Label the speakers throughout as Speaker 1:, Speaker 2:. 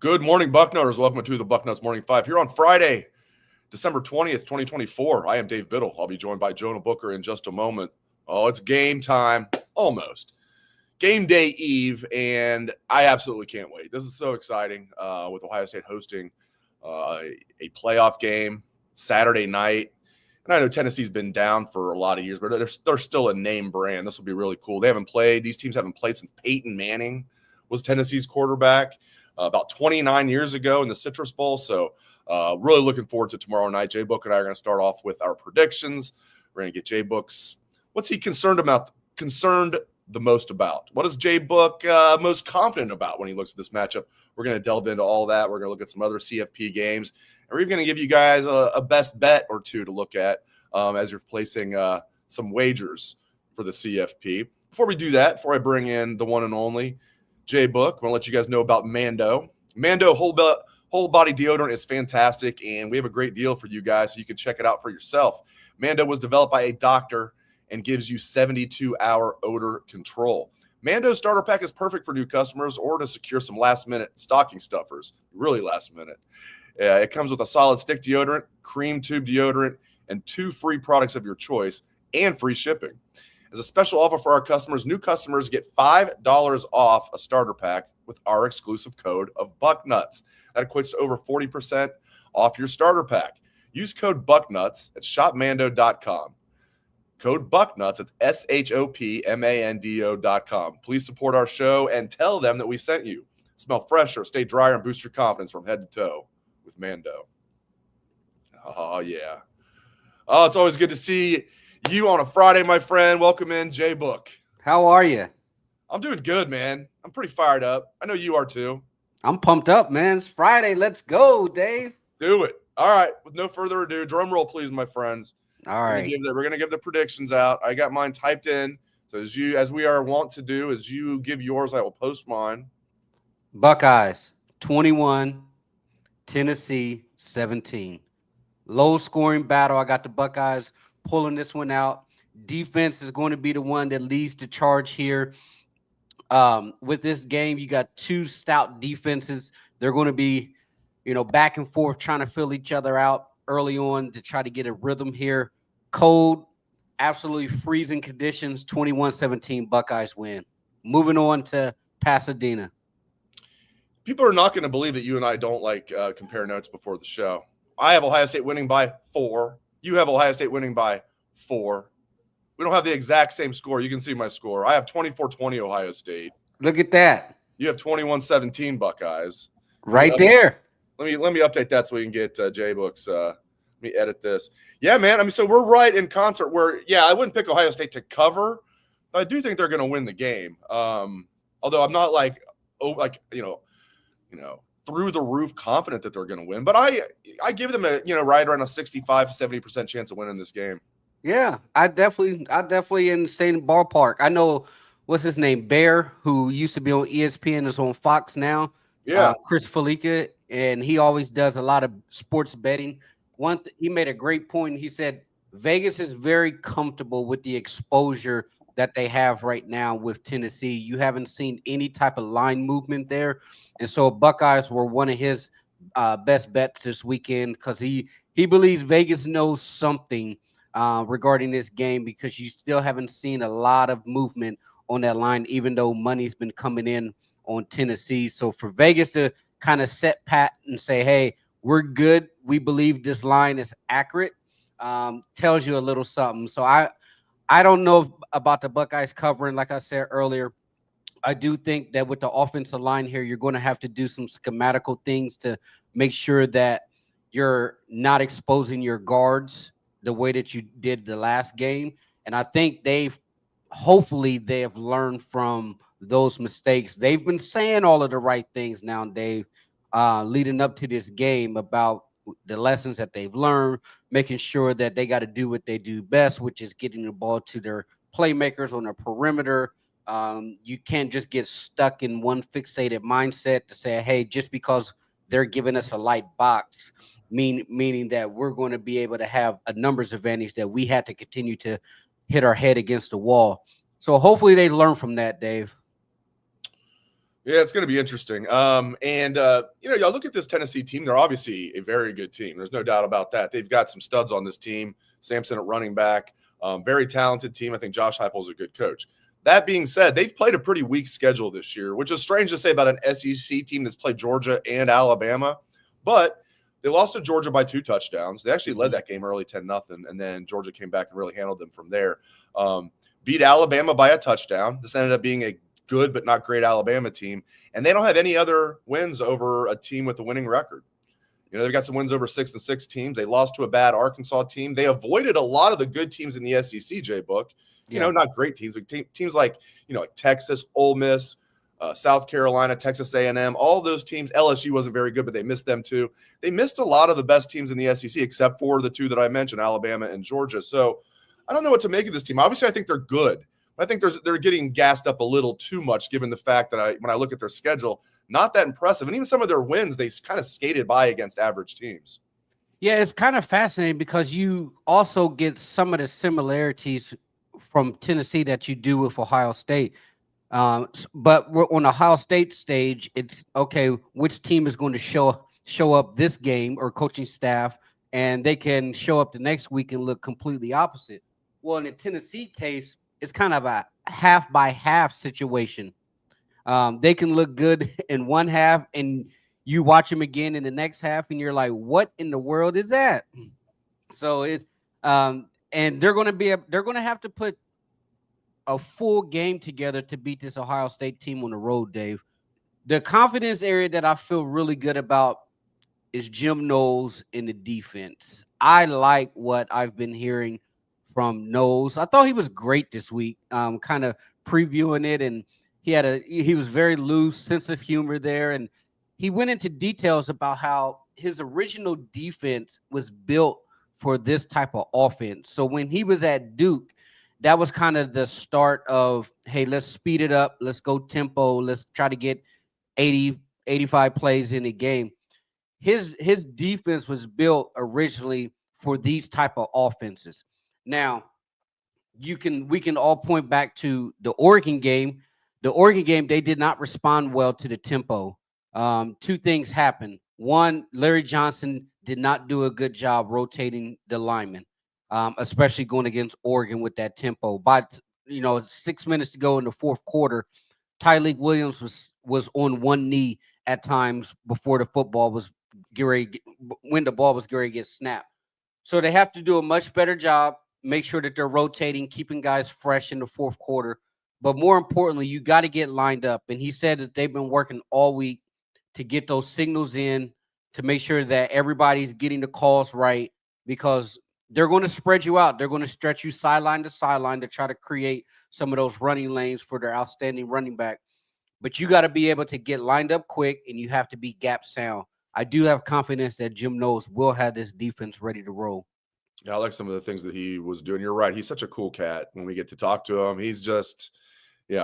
Speaker 1: Good morning, Bucknutters. Welcome to the Bucknuts Morning Five here on Friday, December 20th, 2024. I am Dave Biddle. I'll be joined by Jonah Booker in just a moment. Oh, it's game time. Almost. Game day eve, and I absolutely can't wait. This is so exciting with Ohio State hosting a playoff game Saturday night. And I know Tennessee's been down for a lot of years, but they're still a name brand. This will be really cool. These teams haven't played since Peyton Manning was Tennessee's quarterback. About 29 years ago in the Citrus Bowl. So really looking forward to tomorrow night. Jay Book and I are going to start off with our predictions. We're going to get Jay Book's, what's he concerned the most about? What is Jay Book most confident about when he looks at this matchup? We're going to delve into all that. We're going to look at some other CFP games. And we're even going to give you guys a best bet or two to look at as you're placing some wagers for the CFP. Before we do that, before I bring in the one and only Jay Book, I want to let you guys know about Mando. Mando whole body deodorant is fantastic, and we have a great deal for you guys, so you can check it out for yourself. Mando was developed by a doctor and gives you 72-hour odor control. Mando's starter pack is perfect for new customers or to secure some last-minute stocking stuffers, really last minute. It comes with a solid stick deodorant, cream tube deodorant, and 2 free products of your choice and free shipping. As a special offer for our customers, new customers get $5 off a starter pack with our exclusive code of Bucknuts. That equates to over 40% off your starter pack. Use code Bucknuts at shopmando.com. Code Bucknuts at shopmando.com. Please support our show and tell them that we sent you. Smell fresher, stay drier, and boost your confidence from head to toe with Mando. Oh, yeah. Oh, it's always good to see you on a Friday, my friend. Welcome in, Jay Book.
Speaker 2: How are you?
Speaker 1: I'm doing good, man. I'm pretty fired up. I know you are too.
Speaker 2: I'm pumped up, man. It's Friday. Let's go, Dave.
Speaker 1: Do it. All right. With no further ado, drum roll, please, my friends.
Speaker 2: All right.
Speaker 1: We're gonna give the predictions out. I got mine typed in. So as we are wont to do, as you give yours, I will post mine.
Speaker 2: Buckeyes 21, Tennessee 17. Low scoring battle. I got the Buckeyes pulling this one out. Defense is going to be the one that leads the charge here. With this game, you got 2 stout defenses. They're going to be, back and forth trying to fill each other out early on to try to get a rhythm here. Cold, absolutely freezing conditions, 21-17, Buckeyes win. Moving on to Pasadena.
Speaker 1: People are not going to believe that you and I don't compare notes before the show. I have Ohio State winning by 4. You have Ohio State winning by 4. We don't have the exact same score. You can see my score. I have 24-20 Ohio State.
Speaker 2: Look at that.
Speaker 1: You have 21-17 Buckeyes.
Speaker 2: Right there.
Speaker 1: Let me update that so we can get Jay Books. Let me edit this. Yeah, man. I mean, so we're right in concert where, I wouldn't pick Ohio State to cover, but I do think they're going to win the game. Although I'm not through the roof confident that they're going to win, but I give them a right around a 65-70% chance of winning this game.
Speaker 2: Yeah, I definitely in the same ballpark. I know what's his name, Bear, who used to be on ESPN, is on Fox now.
Speaker 1: Yeah,
Speaker 2: Chris Felica, and he always does a lot of sports betting. He made a great point. He said Vegas is very comfortable with the exposure that they have right now with Tennessee. You haven't seen any type of line movement there. And so Buckeyes were one of his best bets this weekend because he believes Vegas knows something regarding this game because you still haven't seen a lot of movement on that line, even though money's been coming in on Tennessee. So for Vegas to kind of set pat and say, hey, we're good, we believe this line is accurate, tells you a little something. So I don't know about the Buckeyes covering. Like I said earlier, I do think that with the offensive line here, you're going to have to do some schematical things to make sure that you're not exposing your guards the way that you did the last game. And I think hopefully they have learned from those mistakes. They've been saying all of the right things now, Dave, leading up to this game about the lessons that they've learned, making sure that they got to do what they do best, which is getting the ball to their playmakers on the perimeter. You can't just get stuck in one fixated mindset to say, hey, just because they're giving us a light box, meaning that we're going to be able to have a numbers advantage that we had to continue to hit our head against the wall. So hopefully they learn from that, Dave.
Speaker 1: Yeah, it's going to be interesting. Y'all look at this Tennessee team. They're obviously a very good team. There's no doubt about that. They've got some studs on this team. Sampson at running back, very talented team. I think Josh Heupel's a good coach. That being said, they've played a pretty weak schedule this year, which is strange to say about an SEC team that's played Georgia and Alabama. But they lost to Georgia by 2 touchdowns. They actually led that game early 10-0, and then Georgia came back and really handled them from there. Beat Alabama by a touchdown. This ended up being a good but not great Alabama team, and they don't have any other wins over a team with a winning record. They've got some wins over 6-6 teams. They lost to a bad Arkansas team. They avoided a lot of the good teams in the SEC, J-Book. Not great teams, but teams like, like Texas, Ole Miss, South Carolina, Texas A&M, all those teams. LSU wasn't very good, but they missed them too. They missed a lot of the best teams in the SEC, except for the 2 that I mentioned, Alabama and Georgia. So I don't know what to make of this team. Obviously, I think they're good. I think they're getting gassed up a little too much, given the fact that when I look at their schedule, not that impressive. And even some of their wins, they kind of skated by against average teams.
Speaker 2: Yeah, it's kind of fascinating because you also get some of the similarities from Tennessee that you do with Ohio State. But we're on Ohio State stage, it's okay, which team is going to show up this game or coaching staff, and they can show up the next week and look completely opposite. Well, in the Tennessee case, it's kind of a half by half situation. They can look good in one half, and you watch them again in the next half, and you're like, "What in the world is that?" So it's and they're going to have to put a full game together to beat this Ohio State team on the road, Dave. The confidence area that I feel really good about is Jim Knowles in the defense. I like what I've been hearing from Knowles. I thought he was great this week, kind of previewing it, and he was very loose, sense of humor there, and he went into details about how his original defense was built for this type of offense. So when he was at Duke, that was kind of the start of, hey, let's speed it up, let's go tempo, let's try to get 80, 85 plays in a game. His defense was built originally for these type of offenses. Now, we can all point back to the Oregon game. The Oregon game, they did not respond well to the tempo. 2 things happened. One, Larry Johnson did not do a good job rotating the linemen, especially going against Oregon with that tempo. But 6 minutes to go in the fourth quarter, Tyleik Williams was on one knee at times before the football was when the ball was going to get snapped. So they have to do a much better job, make sure that they're rotating, keeping guys fresh in the fourth quarter. But more importantly, you got to get lined up. And he said that they've been working all week to get those signals in, to make sure that everybody's getting the calls right, because they're going to spread you out. They're going to stretch you sideline to sideline to try to create some of those running lanes for their outstanding running back. But you got to be able to get lined up quick, and you have to be gap sound. I do have confidence that Jim Knowles will have this defense ready to roll.
Speaker 1: Yeah, I like some of the things that he was doing. You're right. He's such a cool cat when we get to talk to him. He's just,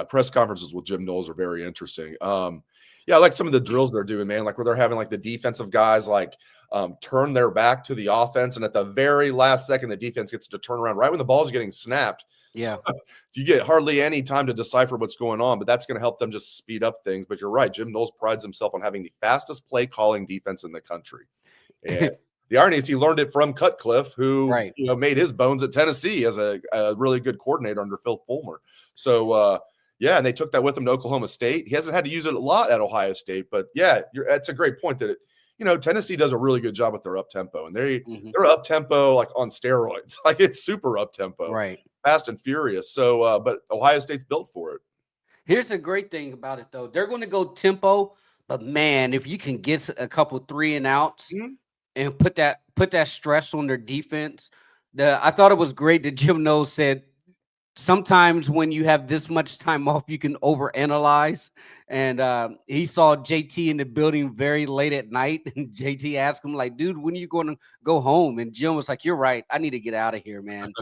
Speaker 1: press conferences with Jim Knowles are very interesting. I like some of the drills they're doing, man, like where they're having like the defensive guys turn their back to the offense, and at the very last second, the defense gets to turn around right when the ball's getting snapped.
Speaker 2: Yeah.
Speaker 1: So you get hardly any time to decipher what's going on, but that's going to help them just speed up things. But you're right. Jim Knowles prides himself on having the fastest play calling defense in the country. And the irony is he learned it from Cutcliffe, who made his bones at Tennessee as a really good coordinator under Phil Fulmer. So, and they took that with him to Oklahoma State. He hasn't had to use it a lot at Ohio State, but that's a great point that Tennessee does a really good job with their up tempo, and they're up tempo like on steroids, like it's super up tempo,
Speaker 2: right?
Speaker 1: Fast and furious. So, but Ohio State's built for it.
Speaker 2: Here's a great thing about it, though. They're going to go tempo, but man, if you can get a couple 3 and outs and put that stress on their defense, I thought it was great that Jim Knowles said, sometimes when you have this much time off, you can overanalyze. And he saw JT in the building very late at night. And JT asked him, like, dude, when are you going to go home? And Jim was like, you're right. I need to get out of here, man.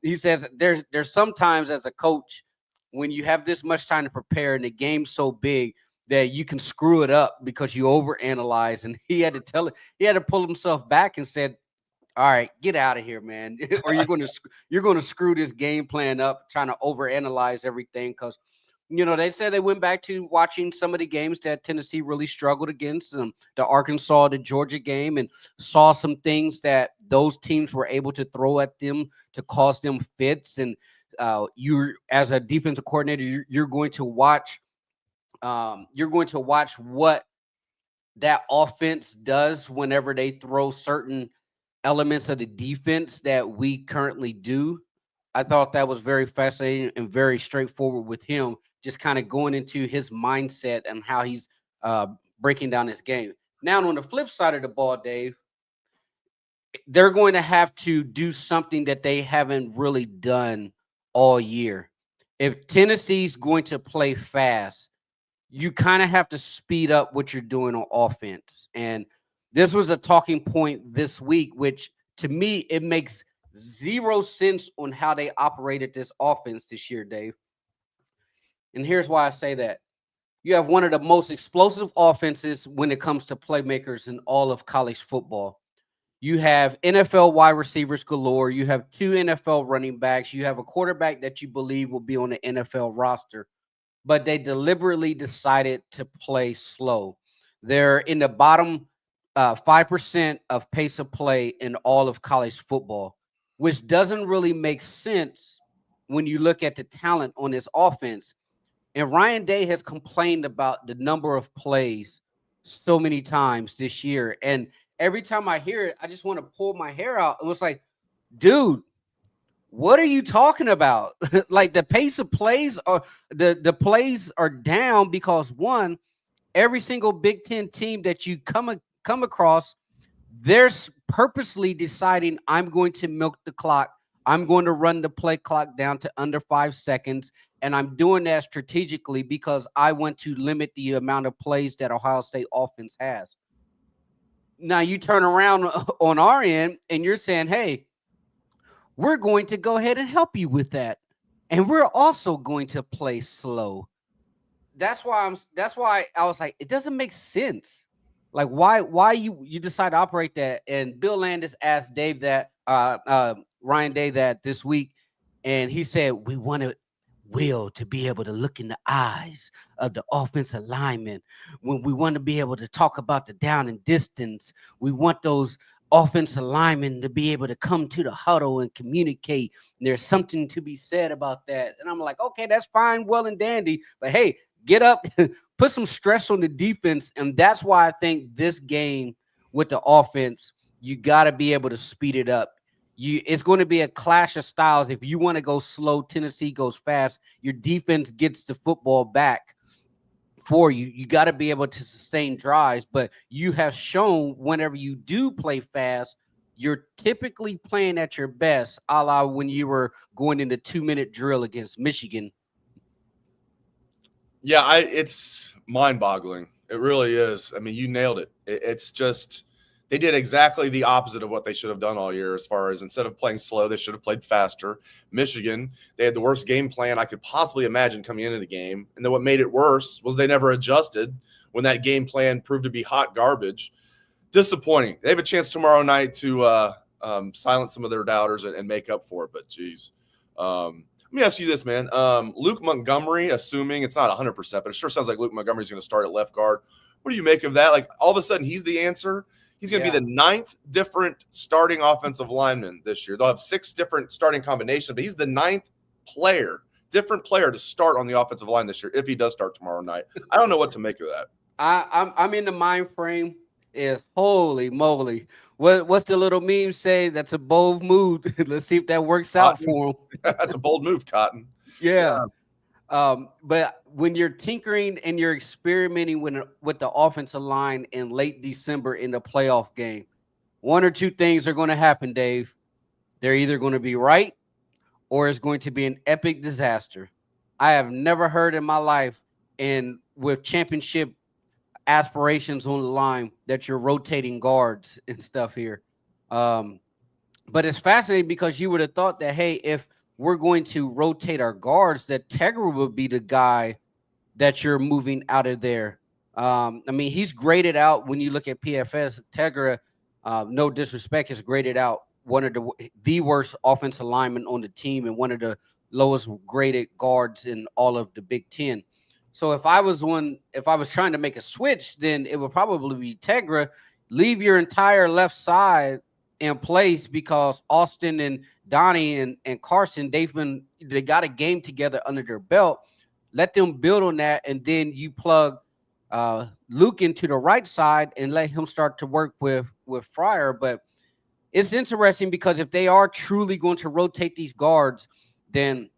Speaker 2: He says there's sometimes as a coach, when you have this much time to prepare and the game's so big that you can screw it up because you overanalyze. And he had to pull himself back and said, all right, get out of here, man. Or you're going to screw this game plan up trying to overanalyze everything, because They said they went back to watching some of the games that Tennessee really struggled against, the Arkansas, the Georgia game, and saw some things that those teams were able to throw at them to cause them fits. And you, as a defensive coordinator, you're going to watch. You're going to watch what that offense does whenever they throw certain elements of the defense that we currently do. I thought that was very fascinating and very straightforward with him, just kind of going into his mindset and how he's breaking down his game. Now, on the flip side of the ball, Dave, they're going to have to do something that they haven't really done all year. If Tennessee's going to play fast, you kind of have to speed up what you're doing on offense. And this was a talking point this week, which to me, it makes zero sense on how they operated this offense this year, Dave. And here's why I say that. You have one of the most explosive offenses when it comes to playmakers in all of college football. You have NFL wide receivers galore. You have 2 NFL running backs. You have a quarterback that you believe will be on the NFL roster. But they deliberately decided to play slow. They're in the bottom 5% of pace of play in all of college football, which doesn't really make sense when you look at the talent on this offense. And Ryan Day has complained about the number of plays so many times this year. And every time I hear it, I just want to pull my hair out. It was like, dude, what are you talking about? Like the pace of plays are the plays are down because one, every single Big Ten team that you come across, they're purposely deciding I'm going to milk the clock. I'm going to run the play clock down to under 5 seconds. And I'm doing that strategically because I want to limit the amount of plays that Ohio State offense has. Now you turn around on our end and you're saying, hey, we're going to go ahead and help you with that. And we're also going to play slow. That's why I was like, it doesn't make sense. Like why you decide to operate that. And Bill Landis asked Dave that Ryan Day that this week, and he said we wanted Will to be able to look in the eyes of the offensive lineman when we want to be able to talk about the down and distance. We want those offensive linemen to be able to come to the huddle and communicate. There's something to be said about that. And I'm like, okay, that's fine, well and dandy, but hey, get up, put some stress on the defense. And that's why I think this game with the offense, you got to be able to speed it up. It's going to be a clash of styles. If you want to go slow, Tennessee goes fast. Your defense gets the football back for you. You got to be able to sustain drives, but you have shown whenever you do play fast, you're typically playing at your best, a la when you were going in the 2-minute drill against Michigan.
Speaker 1: Yeah, it's mind-boggling. It really is. I mean, you nailed it. It's just they did exactly the opposite of what they should have done all year as far as instead of playing slow, they should have played faster. Michigan, they had the worst game plan I could possibly imagine coming into the game. And then what made it worse was they never adjusted when that game plan proved to be hot garbage. Disappointing. They have a chance tomorrow night to silence some of their doubters and make up for it. But, geez. Let me ask you this, man. Luke Montgomery, assuming it's not 100%, but it sure sounds like Luke Montgomery's going to start at left guard. What do you make of that? Like, all of a sudden, he's the answer. He's going to be the 9th different starting offensive lineman this year. They'll have 6 different starting combinations, but he's the 9th different player to start on the offensive line this year if he does start tomorrow night. I don't know what to make of that.
Speaker 2: I'm in the mind frame is holy moly. What's the little meme say? That's a bold move. Let's see if that works out for him.
Speaker 1: That's a bold move, Cotton.
Speaker 2: Yeah. But when you're tinkering and you're experimenting with the offensive line in late December in the playoff game, one or two things are going to happen, Dave. They're either going to be right or it's going to be an epic disaster. I have never heard in my life, and with championship aspirations on the line, that you're rotating guards and stuff here. But it's fascinating because you would have thought that, hey, if we're going to rotate our guards, that Tegra would be the guy that you're moving out of there. I mean, he's graded out when you look at PFS. Tegra, no disrespect, is graded out one of the worst offensive linemen on the team and one of the lowest graded guards in all of the Big Ten. So if I was trying to make a switch, then it would probably be Tegra. Leave your entire left side in place because Austin and Donnie and Carson, they got a game together under their belt. Let them build on that, and then you plug Luke into the right side and let him start to work with Fryer. But it's interesting because if they are truly going to rotate these guards, then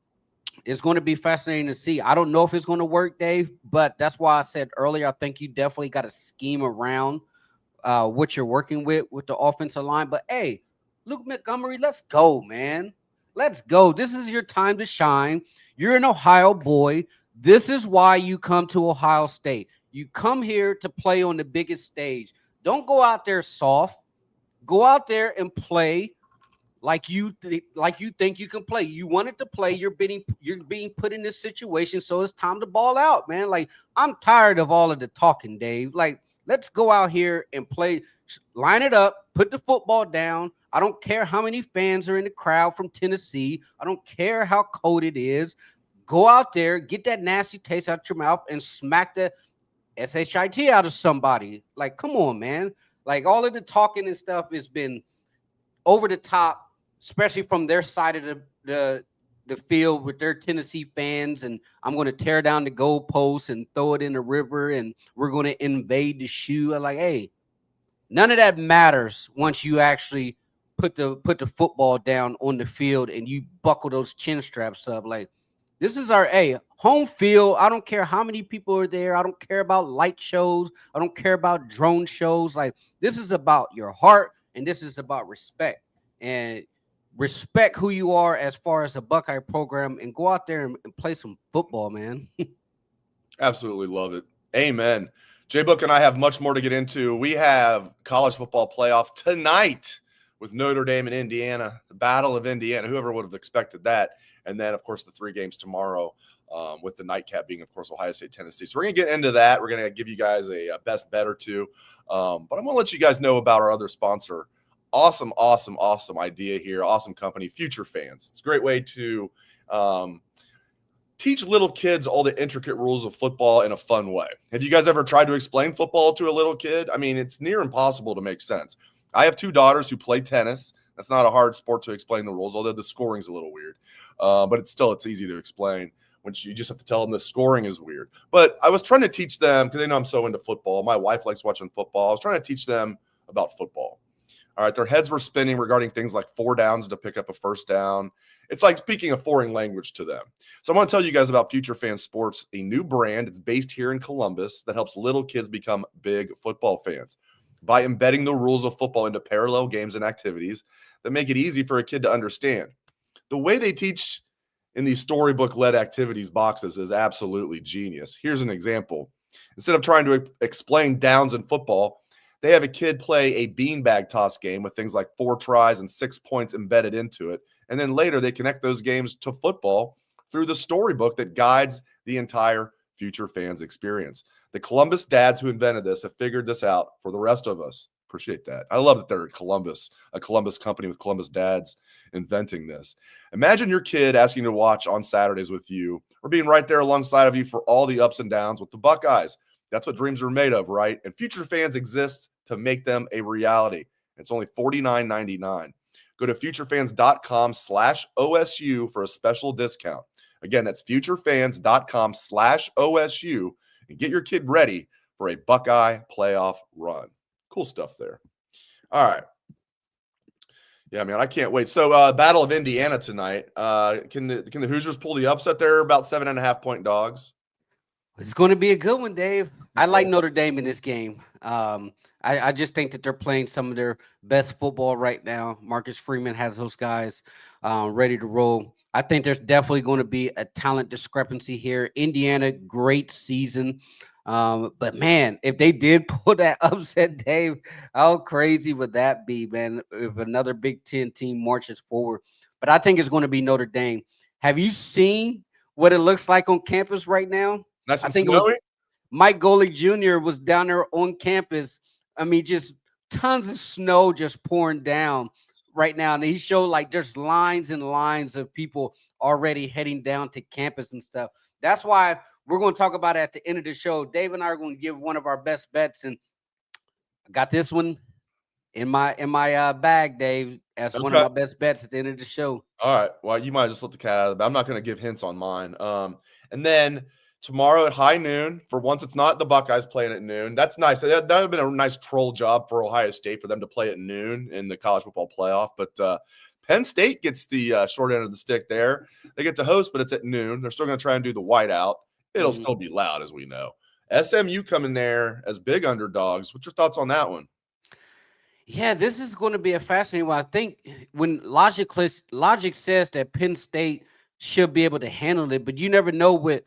Speaker 2: it's going to be fascinating to see. I don't know if it's going to work, Dave, but that's why I said earlier, I think you definitely got to scheme around what you're working with the offensive line. But hey, Luke Montgomery, let's go, man. Let's go. This is your time to shine. You're an Ohio boy. This is why you come to Ohio State. You come here to play on the biggest stage. Don't go out there soft. Go out there and play like you think you can play. You wanted to play. You're being put in this situation, so it's time to ball out, man. Like, I'm tired of all of the talking, Dave. Like, let's go out here and play. Line it up. Put the football down. I don't care how many fans are in the crowd from Tennessee. I don't care how cold it is. Go out there, get that nasty taste out your mouth, and smack the shit out of somebody. Like, come on, man. Like, all of the talking and stuff has been over the top, especially from their side of the field with their Tennessee fans. And I'm going to tear down the goalposts and throw it in the river, and we're going to invade the shoe. I'm like, hey, none of that matters once you actually put the football down on the field and you buckle those chin straps up. Like, this is our home field. I don't care how many people are there. I don't care about light shows. I don't care about drone shows. Like, this is about your heart, and this is about respect. And respect who you are as far as a Buckeye program, and go out there and play some football, man.
Speaker 1: Absolutely love it. Amen. J Book and I have much more to get into. We have college football playoff tonight with Notre Dame and Indiana, the Battle of Indiana. Whoever would have expected that? And then, of course, the 3 games tomorrow, with the nightcap being, of course, Ohio State, Tennessee. So we're going to get into that. We're going to give you guys a best bet or two. But I'm going to let you guys know about our other sponsor. Awesome idea here. Awesome company, Future Fans. It's a great way to teach little kids all the intricate rules of football in a fun way. Have you guys ever tried to explain football to a little kid? I mean, it's near impossible to make sense. I have 2 daughters who play tennis. That's not a hard sport to explain the rules, although the scoring's a little weird. But it's easy to explain when you just have to tell them the scoring is weird. But I was trying to teach them, because they know I'm so into football. My wife likes watching football. I was trying to teach them about football. All right, their heads were spinning regarding things like 4 downs to pick up a first down. It's like speaking a foreign language to them. So I'm going to tell you guys about Future Fan Sports, a new brand. It's based here in Columbus that helps little kids become big football fans by embedding the rules of football into parallel games and activities that make it easy for a kid to understand. The way they teach in these storybook-led activities boxes is absolutely genius. Here's an example. Instead of trying to explain downs in football, they have a kid play a beanbag toss game with things like 4 tries and 6 points embedded into it. And then later they connect those games to football through the storybook that guides the entire Future Fans experience. The Columbus dads who invented this have figured this out for the rest of us. Appreciate that. I love that they're a Columbus company with Columbus dads inventing this. Imagine your kid asking to watch on Saturdays with you, or being right there alongside of you for all the ups and downs with the Buckeyes. That's what dreams are made of, right? And Future Fans exist to make them a reality. It's only $49.99. Go to futurefans.com/OSU for a special discount. Again, that's futurefans.com/OSU, and get your kid ready for a Buckeye playoff run. Cool stuff there. All right. Yeah, man, I can't wait. So, Battle of Indiana tonight. Can the Hoosiers pull the upset there? About 7.5-point dogs.
Speaker 2: It's going to be a good one, Dave. I like Notre Dame in this game. I just think that they're playing some of their best football right now. Marcus Freeman has those guys ready to roll. I think there's definitely going to be a talent discrepancy here. Indiana, great season. But, man, if they did pull that upset, Dave, how crazy would that be, man, if another Big Ten team marches forward? But I think it's going to be Notre Dame. Have you seen what it looks like on campus right now?
Speaker 1: Nice and
Speaker 2: I think
Speaker 1: snowy?
Speaker 2: Mike Golick Jr. was down there on campus. I mean, just tons of snow just pouring down. right now, and he showed like there's lines and lines of people already heading down to campus and stuff. That's why we're going to talk about it at the end of the show. Dave and I are going to give one of our best bets, and I got this one in my bag, Dave, as one of
Speaker 1: Okay.
Speaker 2: my best bets at the end of the show.
Speaker 1: All right. Well, you might just let the cat out of the bag. I'm not going to give hints on mine. And then tomorrow at high noon, for once it's not the Buckeyes playing at noon. That's nice. That would have been a nice troll job for Ohio State for them to play at noon in the college football playoff. But Penn State gets the short end of the stick there. They get to host, but it's at noon. They're still going to try and do the whiteout. It'll still be loud, as we know. SMU coming there as big underdogs. What's your thoughts on that one?
Speaker 2: Yeah, this is going to be a fascinating one. I think when logic says that Penn State should be able to handle it, but you never know with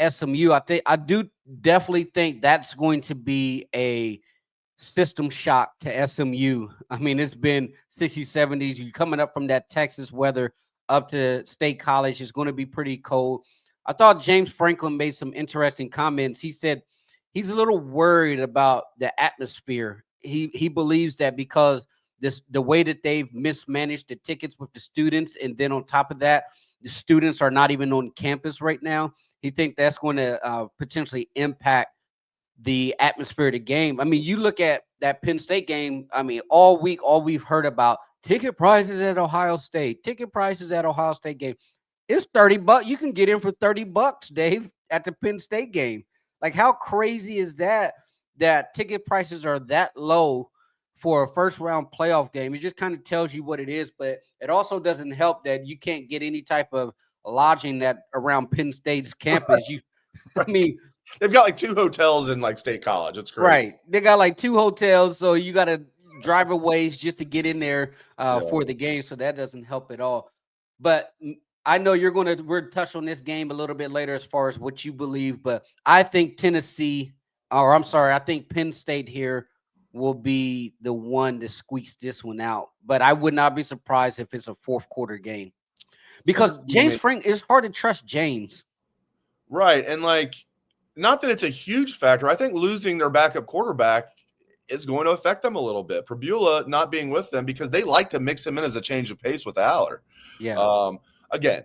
Speaker 2: SMU. I do definitely think that's going to be a system shock to SMU. I mean, it's been 60s, 70s. You're coming up from that Texas weather up to State College. It's going to be pretty cold. I thought James Franklin made some interesting comments. He said he's a little worried about the atmosphere. He believes that because the way that they've mismanaged the tickets with the students, and then on top of that, the students are not even on campus right now. He thinks that's going to potentially impact the atmosphere of the game. I mean, you look at that Penn State game. I mean, all week, all we've heard about ticket prices at Ohio State, ticket prices at Ohio State game. It's $30. You can get in for $30, Dave, at the Penn State game. Like, how crazy is that? That ticket prices are that low for a first round playoff game. It just kind of tells you what it is, but it also doesn't help that you can't get any type of lodging that around Penn State's campus. I mean,
Speaker 1: they've got like 2 hotels in like State College. It's crazy.
Speaker 2: Right. They got like 2 hotels, so you got to drive a ways just to get in there for the game. So that doesn't help at all. But I know we're touch on this game a little bit later as far as what you believe, but I think I think Penn State here will be the one to squeeze this one out. But I would not be surprised if it's a fourth quarter game. Because James Frank, it's hard to trust James.
Speaker 1: Right. And like, not that it's a huge factor. I think losing their backup quarterback is going to affect them a little bit. Prabula not being with them because they like to mix him in as a change of pace with Aller.
Speaker 2: Yeah.
Speaker 1: Again,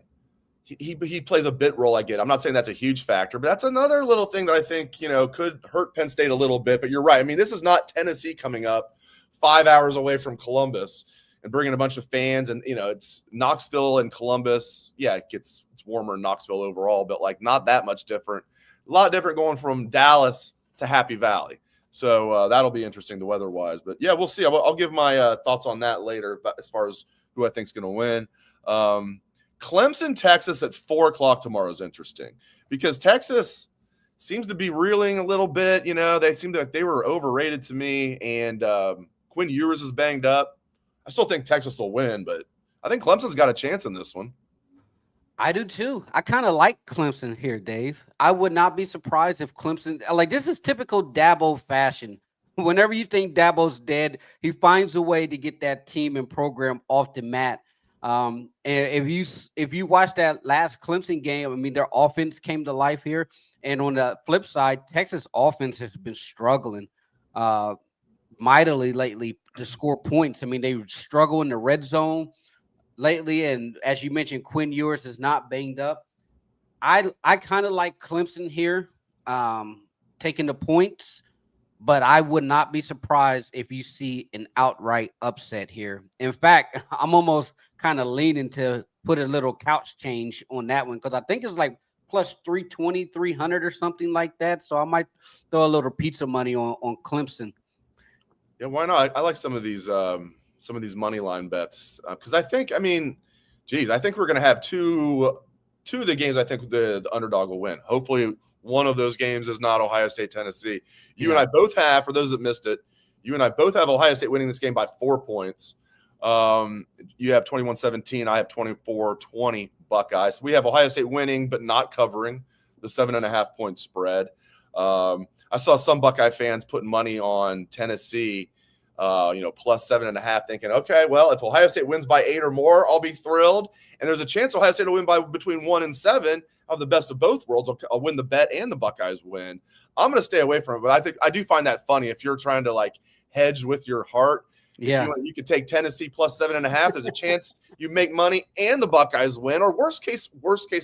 Speaker 1: he plays a bit role. I get. I'm not saying that's a huge factor, but that's another little thing that I think, could hurt Penn State a little bit. But you're right. I mean, this is not Tennessee coming up 5 hours away from Columbus and bringing a bunch of fans. And, it's Knoxville and Columbus. Yeah, it's warmer in Knoxville overall, but like not that much different. A lot different going from Dallas to Happy Valley. So that'll be interesting, the weather-wise. But, yeah, we'll see. I'll give my thoughts on that later, but as far as who I think is going to win. Clemson, Texas at 4 o'clock tomorrow is interesting because Texas seems to be reeling a little bit. They seem like they were overrated to me, and Quinn Ewers is banged up. I still think Texas will win, but I think Clemson's got a chance in this one.
Speaker 2: I do too. I kind of like Clemson here, Dave. I would not be surprised if Clemson, this is typical Dabo fashion. Whenever you think Dabo's dead, he finds a way to get that team and program off the mat. And if you watch that last Clemson game, I mean, their offense came to life here. And on the flip side, Texas offense has been struggling mightily lately to score points. I mean, they struggle in the red zone lately, and as you mentioned, Quinn Ewers is not banged up. I kind of like Clemson here, taking the points, but I would not be surprised if you see an outright upset here. In fact, I'm almost kind of leaning to put a little couch change on that one because I think it's like plus 320, 300 or something like that. So I might throw a little pizza money on Clemson.
Speaker 1: Yeah, why not? I like some of these money line bets because I think we're going to have two of the games. I think the underdog will win. Hopefully, one of those games is not Ohio State, Tennessee. You and I both have, for those that missed it, you and I both have Ohio State winning this game by 4 points. You have 21-17. I have 24-20 Buckeyes. So we have Ohio State winning but not covering the 7.5 point spread. I saw some Buckeye fans putting money on Tennessee, plus 7.5, thinking, okay, well, if Ohio State wins by 8 or more, I'll be thrilled. And there's a chance Ohio State will win by between 1 and 7. Of the best of both worlds. I'll win the bet and the Buckeyes win. I'm going to stay away from it, but I do find that funny if you're trying to like hedge with your heart.
Speaker 2: Yeah.
Speaker 1: If you could take Tennessee plus 7.5. There's a chance you make money and the Buckeyes win. Or worst case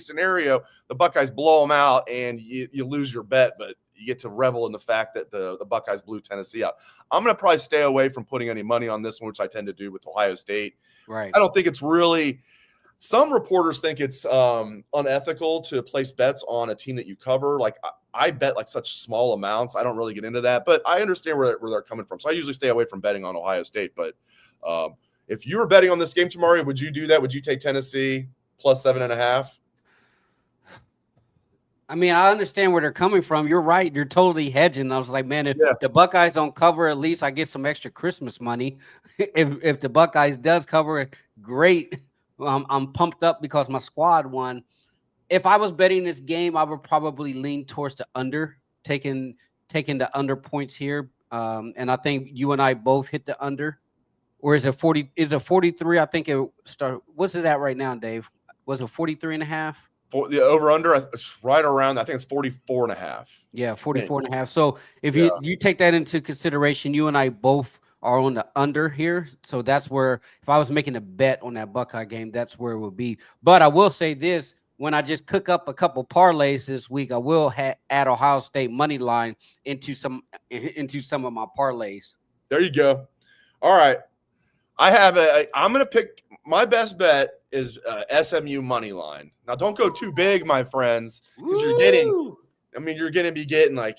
Speaker 1: scenario, the Buckeyes blow them out and you lose your bet, but you get to revel in the fact that the Buckeyes blew Tennessee out. I'm going to probably stay away from putting any money on this one, which I tend to do with Ohio State.
Speaker 2: Right.
Speaker 1: I don't think it's really – some reporters think it's unethical to place bets on a team that you cover. Like I bet like such small amounts. I don't really get into that, but I understand where they're coming from. So I usually stay away from betting on Ohio State. But if you were betting on this game tomorrow, would you do that? Would you take Tennessee plus 7.5?
Speaker 2: I mean, I understand where they're coming from. You're right. You're totally hedging. I was like, man, if the Buckeyes don't cover, at least I get some extra Christmas money. if the Buckeyes does cover, great. I'm pumped up because my squad won. If I was betting this game, I would probably lean towards the under, taking the under points here. And I think you and I both hit the under. Or is it 40? Is it 43? I think it started. What's it at right now, Dave? Was it 43.5?
Speaker 1: For the over-under, it's right around, I think it's 44.5.
Speaker 2: Yeah, 44.5. So if you take that into consideration, you and I both are on the under here. So that's where, if I was making a bet on that Buckeye game, that's where it would be. But I will say this, when I just cook up a couple parlays this week, I will add Ohio State money line into some of my parlays.
Speaker 1: There you go. All right. I'm going to pick, my best bet is SMU money line. Now, don't go too big, my friends, because you're going to be getting like,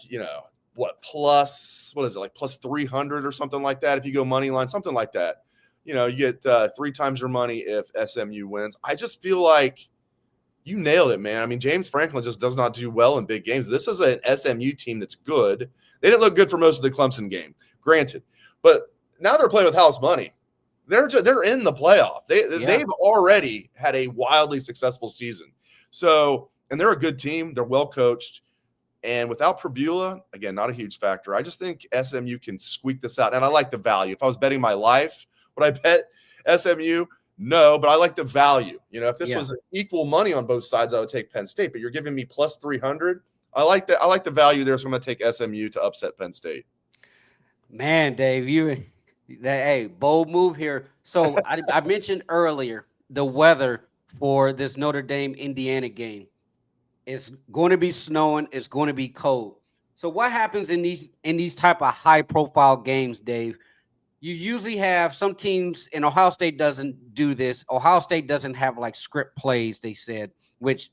Speaker 1: plus 300 or something like that if you go money line, something like that. You get 3 times your money if SMU wins. I just feel like you nailed it, man. I mean, James Franklin just does not do well in big games. This is an SMU team that's good. They didn't look good for most of the Clemson game, granted. But now they're playing with house money. They're in the playoff. They've already had a wildly successful season. So, and they're a good team. They're well coached. And without Prebula, again, not a huge factor. I just think SMU can squeak this out. And I like the value. If I was betting my life, would I bet SMU? No, but I like the value. If this was equal money on both sides, I would take Penn State. But you're giving me plus 300. I like that. I like the value there. So I'm going to take SMU to upset Penn State.
Speaker 2: Man, Dave, bold move here. So I mentioned earlier the weather for this Notre Dame Indiana game. It's going to be snowing. It's going to be cold. So what happens in these type of high profile games, Dave? You usually have some teams, and Ohio State doesn't do this. Ohio State doesn't have like script plays, they said, which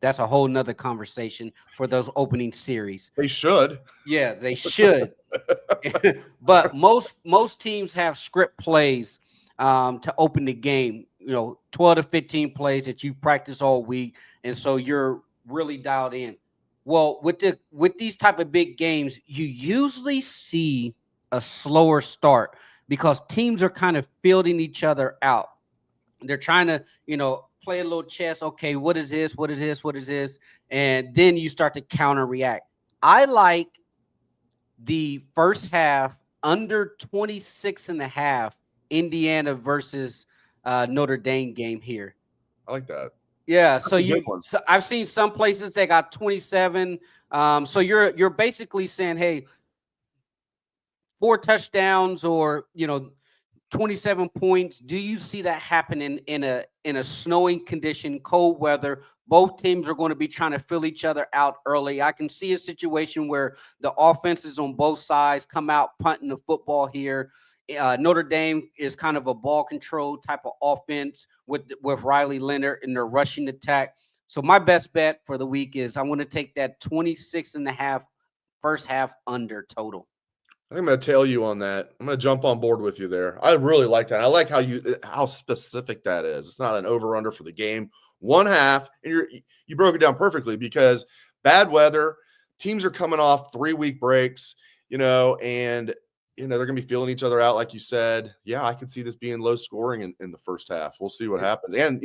Speaker 2: that's a whole nother conversation for those opening series.
Speaker 1: They should.
Speaker 2: Yeah, they should. But most teams have script plays to open the game, 12 to 15 plays that you practice all week. And so you're really dialed in. Well, with these type of big games, you usually see a slower start because teams are kind of fielding each other out. They're trying to, play a little chess. Okay, what is this? What is this? What is this? And then you start to counter react. I like the first half under 26.5 Indiana versus Notre Dame game here.
Speaker 1: I like that.
Speaker 2: Yeah, so I've seen some places they got 27. So you're basically saying, hey, 4 touchdowns or 27 points. Do you see that happening in a snowing condition, cold weather? Both teams are going to be trying to fill each other out early. I can see a situation where the offenses on both sides come out punting the football here. Notre Dame is kind of a ball control type of offense with Riley Leonard in their rushing attack. So my best bet for the week is I want to take that 26.5 first half under total.
Speaker 1: I think I'm going to tail you on that. I'm going to jump on board with you there. I really like that. I like how specific that is. It's not an over-under for the game. 1 half, and you broke it down perfectly because bad weather, teams are coming off 3-week breaks, and they're going to be feeling each other out, like you said. Yeah, I could see this being low scoring in the first half. We'll see what happens. And,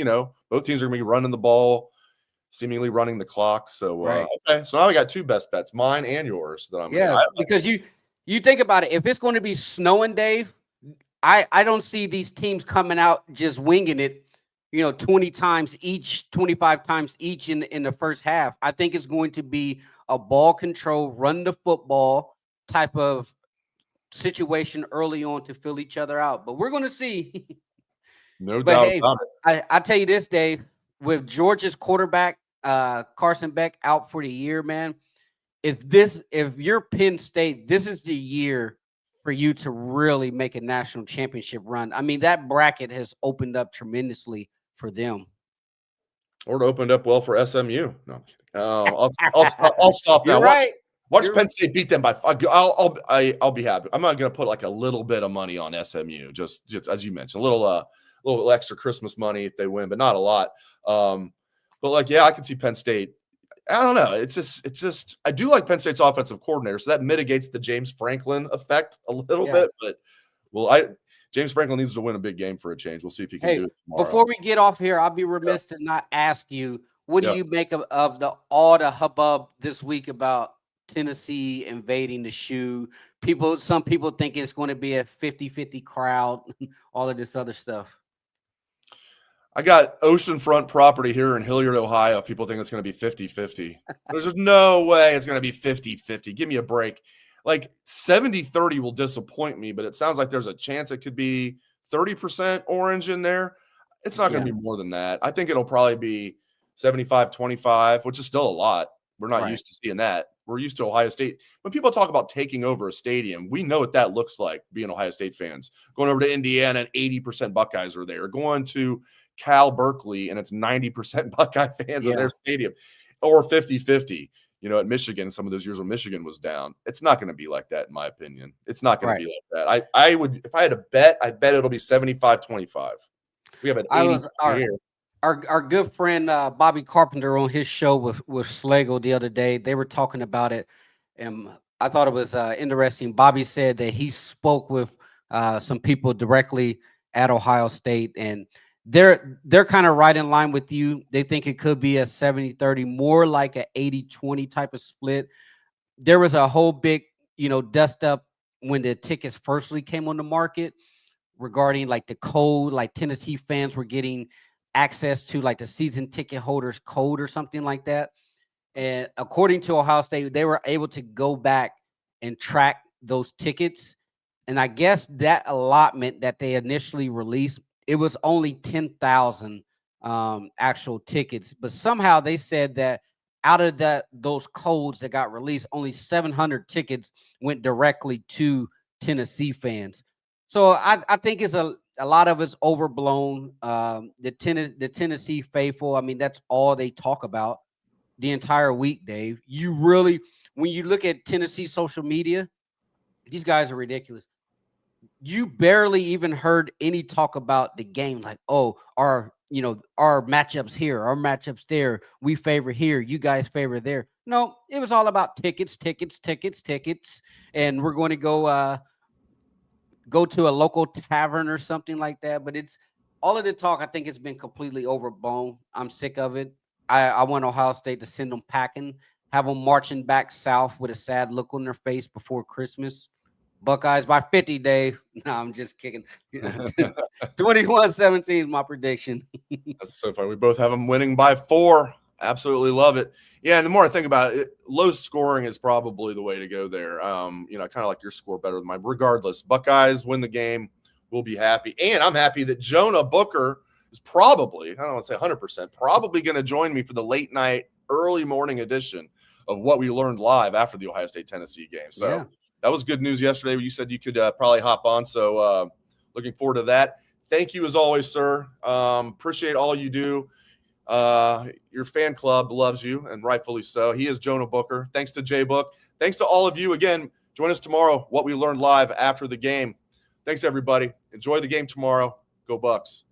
Speaker 1: both teams are going to be running the ball, seemingly running the clock. So, okay. So now I got 2 best bets, mine and yours.
Speaker 2: Because you think about it. If it's going to be snowing, Dave, I don't see these teams coming out just winging it, 20 times each, 25 times each in the first half. I think it's going to be a ball control, run the football type of situation early on to fill each other out. But we're going to see.
Speaker 1: No
Speaker 2: But
Speaker 1: doubt
Speaker 2: hey,
Speaker 1: about it.
Speaker 2: I tell you this, Dave, with Georgia's quarterback, Carson Beck out for the year, man. If you're Penn State, this is the year for you to really make a national championship run. I mean, that bracket has opened up tremendously for them.
Speaker 1: Or it opened up well for SMU. No, I'm kidding. I'll stop now.
Speaker 2: You're right.
Speaker 1: Watch Penn State beat them by 5. I'll be happy. I'm not going to put like a little bit of money on SMU, just as you mentioned, a little extra Christmas money if they win, but not a lot. But like, yeah, I can see Penn State. I don't know. It's just I do like Penn State's offensive coordinator, so that mitigates the James Franklin effect a little bit. But James Franklin needs to win a big game for a change. We'll see if he can do it tomorrow.
Speaker 2: Before we get off here, I'll be remiss to not ask you, what do you make of all the hubbub this week about Tennessee invading the shoe? Some people think it's going to be a 50-50 crowd, all of this other stuff.
Speaker 1: I got oceanfront property here in Hilliard, Ohio. People think it's going to be 50-50. There's just no way it's going to be 50-50. Give me a break. Like 70-30 will disappoint me, but it sounds like there's a chance it could be 30% orange in there. It's not going to be more than that. I think it'll probably be 75-25, which is still a lot. We're not used to seeing that. We're used to Ohio State. When people talk about taking over a stadium, we know what that looks like, being Ohio State fans. Going over to Indiana and 80% Buckeyes are there. Going to Cal Berkeley and it's 90% Buckeye fans in their stadium. Or 50-50, at Michigan, some of those years when Michigan was down. It's not going to be like that, in my opinion. It's not going to be like that. I would, if I had to bet, I bet it'll be 75-25. We have an 80 here.
Speaker 2: Our good friend Bobby Carpenter on his show with Slagle the other day, they were talking about it, and I thought it was interesting. Bobby said that he spoke with some people directly at Ohio State, and they're kind of right in line with you. They think it could be a 70-30, more like an 80-20 type of split. There was a whole big, dust up when the tickets firstly came on the market regarding like the code, like Tennessee fans were getting access to like the season ticket holders code or something like that. And according to Ohio State, they were able to go back and track those tickets. And I guess that allotment that they initially released, it was only 10,000 actual tickets. But somehow they said that out of those codes that got released, only 700 tickets went directly to Tennessee fans. So I think it's a lot of it's overblown. The Tennessee faithful, I mean, that's all they talk about the entire week, Dave. You really, when you look at Tennessee social media, these guys are ridiculous. You barely even heard any talk about the game, like, oh, our matchups here, our matchups there, we favor here, you guys favor there. No, it was all about tickets, and we're going to go to a local tavern or something like that. But it's all of the talk. I think it's been completely overblown. I'm sick of it. I want Ohio State to send them packing, have them marching back south with a sad look on their face before Christmas. Buckeyes by 50, Dave. No, I'm just kicking. 21-17 is my prediction.
Speaker 1: That's so funny. We both have them winning by 4. Absolutely love it. Yeah, and the more I think about it, low scoring is probably the way to go there. I kind of like your score better than mine. Regardless, Buckeyes win the game. We'll be happy. And I'm happy that Jonah Booker is probably, I don't want to say 100%, probably going to join me for the late night, early morning edition of What We Learned Live after the Ohio State-Tennessee game. So that was good news yesterday. You said you could probably hop on. So looking forward to that. Thank you as always, sir. Appreciate all you do. Your fan club loves you, and rightfully so. He is Jonah Booker. Thanks to Jay Book. Thanks to all of you. Again, join us tomorrow, What We Learned Live after the game. Thanks, everybody. Enjoy the game tomorrow. Go Bucks.